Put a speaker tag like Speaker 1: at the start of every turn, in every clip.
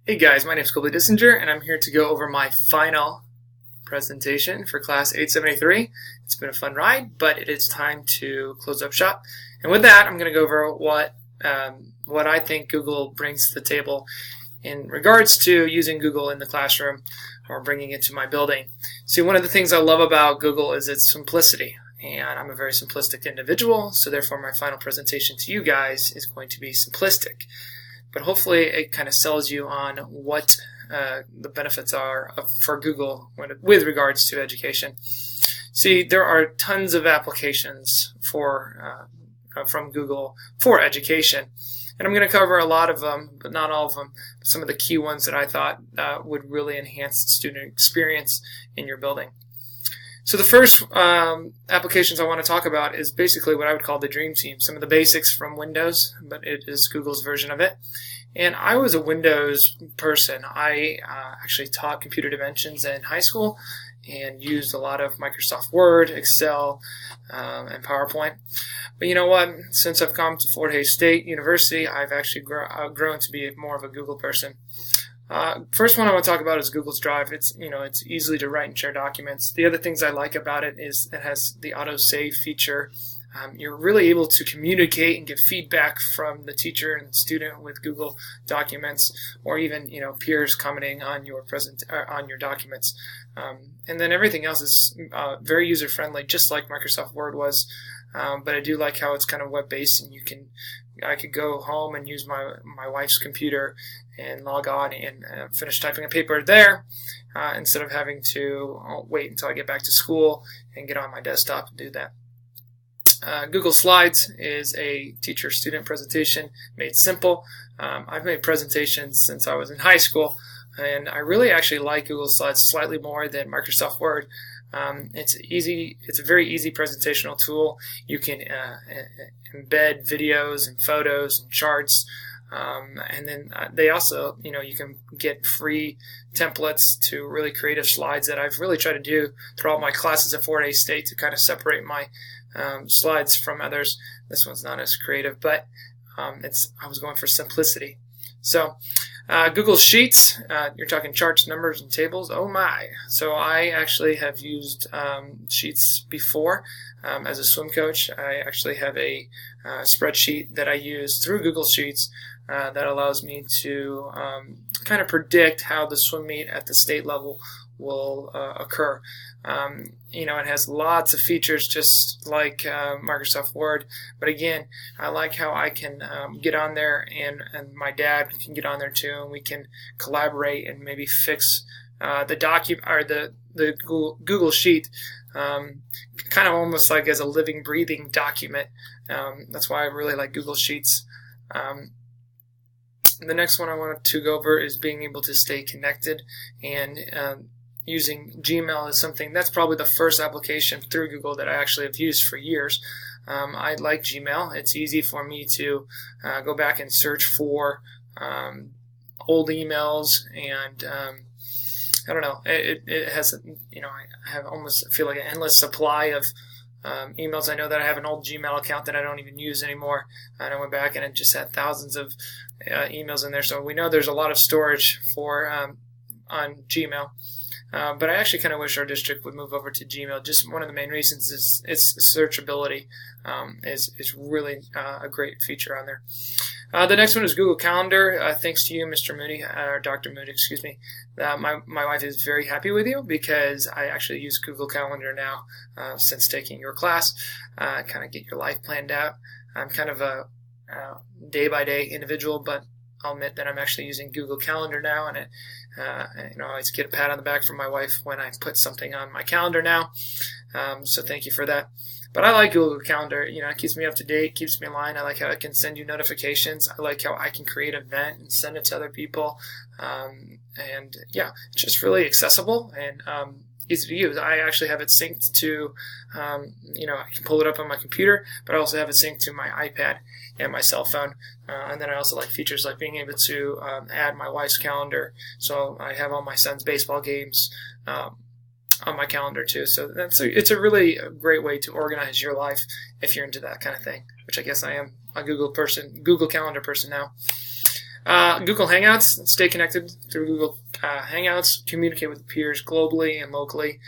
Speaker 1: Hey guys, my name is Colby Dissinger, and I'm here to go over my final presentation for Class 873. It's been a fun ride, but it is time to close up shop. And with that, I'm going to go over what I think Google brings to the table in regards to using Google in the classroom or bringing it to my building. See, one of the things I love about Google is its simplicity. And I'm a very simplistic individual, so therefore my final presentation to you guys is going to be simplistic. But hopefully it kind of sells you on what the benefits are for Google with regards to education. See, there are tons of applications from Google for education. And I'm going to cover a lot of them, but not all of them. Some of the key ones that I thought would really enhance the student experience in your building. So the first applications I want to talk about is basically what I would call the Dream Team. Some of the basics from Windows, but it is Google's version of it. And I was a Windows person. I actually taught computer dimensions in high school and used a lot of Microsoft Word, Excel, and PowerPoint. But you know what? Since I've come to Fort Hays State University, I've actually grown to be more of a Google person. First one I want to talk about is Google's Drive. It's easily to write and share documents. The other things I like about it is it has the autosave feature. You're really able to communicate and get feedback from the teacher and student with Google Documents, or even peers commenting on your on your documents. And then everything else is very user friendly, just like Microsoft Word was. But I do like how it's kind of web based, and I could go home and use my wife's computer and log on and finish typing a paper there instead of having to wait until I get back to school and get on my desktop and do that. Google Slides is a teacher-student presentation made simple. I've made presentations since I was in high school, and I really actually like Google Slides slightly more than Microsoft Word. It's easy. It's a very easy presentational tool. You can embed videos and photos and charts, and then they also, you can get free templates to really creative slides that I've really tried to do throughout my classes at Fort Hays State to kind of separate my slides from others. This one's not as creative, but I was going for simplicity. So Google Sheets, you're talking charts, numbers, and tables. Oh my. So I actually have used Sheets before as a swim coach. I actually have a spreadsheet that I use through Google Sheets that allows me to kind of predict how the swim meet at the state level will occur. It has lots of features just like Microsoft Word, but again, I like how I can get on there and my dad can get on there too, and we can collaborate and maybe fix the document or the Google Sheet kind of almost like as a living, breathing document. That's why I really like Google Sheets. The next one I wanted to go over is being able to stay connected, and using Gmail is something that's probably the first application through Google that I actually have used for years. I like Gmail. It's easy for me to go back and search for old emails, and I don't know. It has, I have almost feel like an endless supply of emails. I know that I have an old Gmail account that I don't even use anymore, and I went back and it just had thousands of emails in there. So we know there's a lot of storage for on Gmail. But I actually kind of wish our district would move over to Gmail. Just one of the main reasons is its searchability is really a great feature on there. The next one is Google Calendar. Thanks to you, Mr. Moody, or Dr. Moody, excuse me. My wife is very happy with you because I actually use Google Calendar now since taking your class. Kind of get your life planned out. I'm kind of a day-by-day individual, but I'll admit that I'm actually using Google Calendar now, and I always get a pat on the back from my wife when I put something on my calendar now. So thank you for that. But I like Google Calendar. It keeps me up to date, keeps me in line. I like how I can send you notifications. I like how I can create an event and send it to other people. And yeah, it's just really accessible and easy to use. I actually have it synced to, I can pull it up on my computer, but I also have it synced to my iPad and my cell phone. And then I also like features like being able to add my wife's calendar. So I have all my son's baseball games on my calendar too. So it's a really great way to organize your life if you're into that kind of thing, which I guess I am a Google Calendar person now. Google Hangouts, stay connected through Google Hangouts, communicate with peers globally and locally.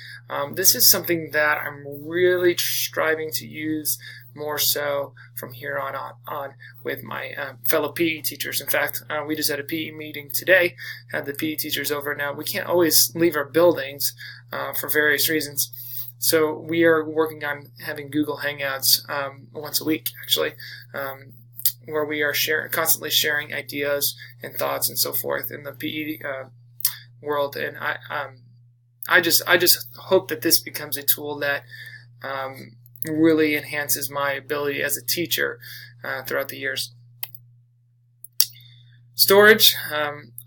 Speaker 1: This is something that I'm really striving to use more so from here on with my fellow PE teachers. In fact, we just had a PE meeting today, had the PE teachers over. Now, we can't always leave our buildings for various reasons. So we are working on having Google Hangouts once a week, actually, where we are constantly sharing ideas and thoughts and so forth in the PE world. And I just hope that this becomes a tool that really enhances my ability as a teacher throughout the years. Storage.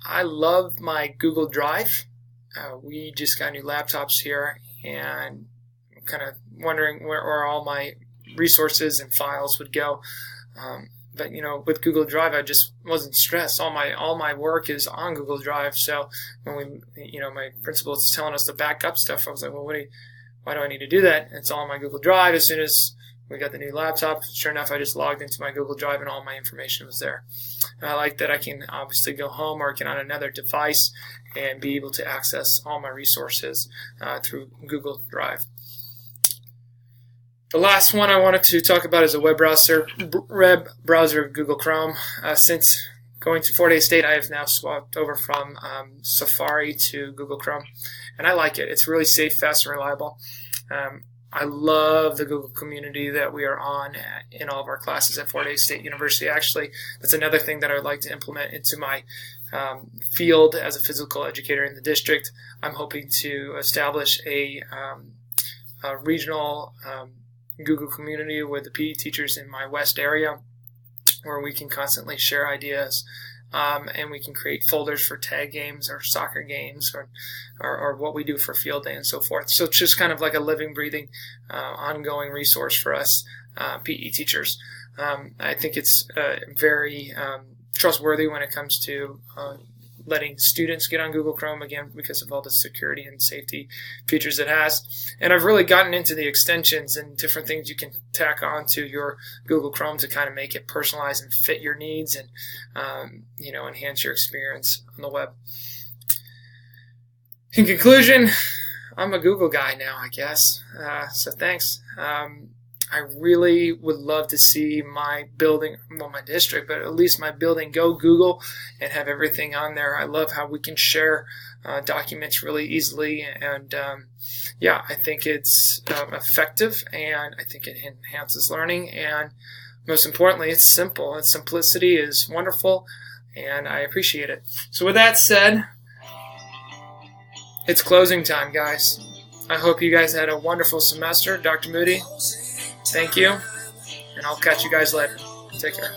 Speaker 1: I love my Google Drive. We just got new laptops here, and I'm kind of wondering where all my resources and files would go. But with Google Drive, I just wasn't stressed. All my work is on Google Drive. So when my principal was telling us to back up stuff, I was like, well, why do I need to do that? It's all on my Google Drive. As soon as we got the new laptop, sure enough, I just logged into my Google Drive and all my information was there. And I like that I can obviously go home or get on another device and be able to access all my resources through Google Drive. The last one I wanted to talk about is a web browser Google Chrome. Since going to Fort Hays State, I have now swapped over from Safari to Google Chrome, and I like it. It's really safe, fast, and reliable. I love the Google community that we are on in all of our classes at Fort Hays State University. Actually, that's another thing that I would like to implement into my field as a physical educator in the district. I'm hoping to establish a regional Google community with the PE teachers in my West area, where we can constantly share ideas, and we can create folders for tag games or soccer games or what we do for field day and so forth. So it's just kind of like a living, breathing, ongoing resource for us PE teachers. I think it's very trustworthy when it comes to letting students get on Google Chrome, again, because of all the security and safety features it has. And I've really gotten into the extensions and different things you can tack onto your Google Chrome to kind of make it personalized and fit your needs and, enhance your experience on the web. In conclusion, I'm a Google guy now, I guess. So thanks. I really would love to see my building, my district, but at least my building go Google and have everything on there. I love how we can share documents really easily. And I think it's effective, and I think it enhances learning. And most importantly, it's simple. Its simplicity is wonderful, and I appreciate it. So with that said, it's closing time, guys. I hope you guys had a wonderful semester. Dr. Moody, thank you, and I'll catch you guys later. Take care.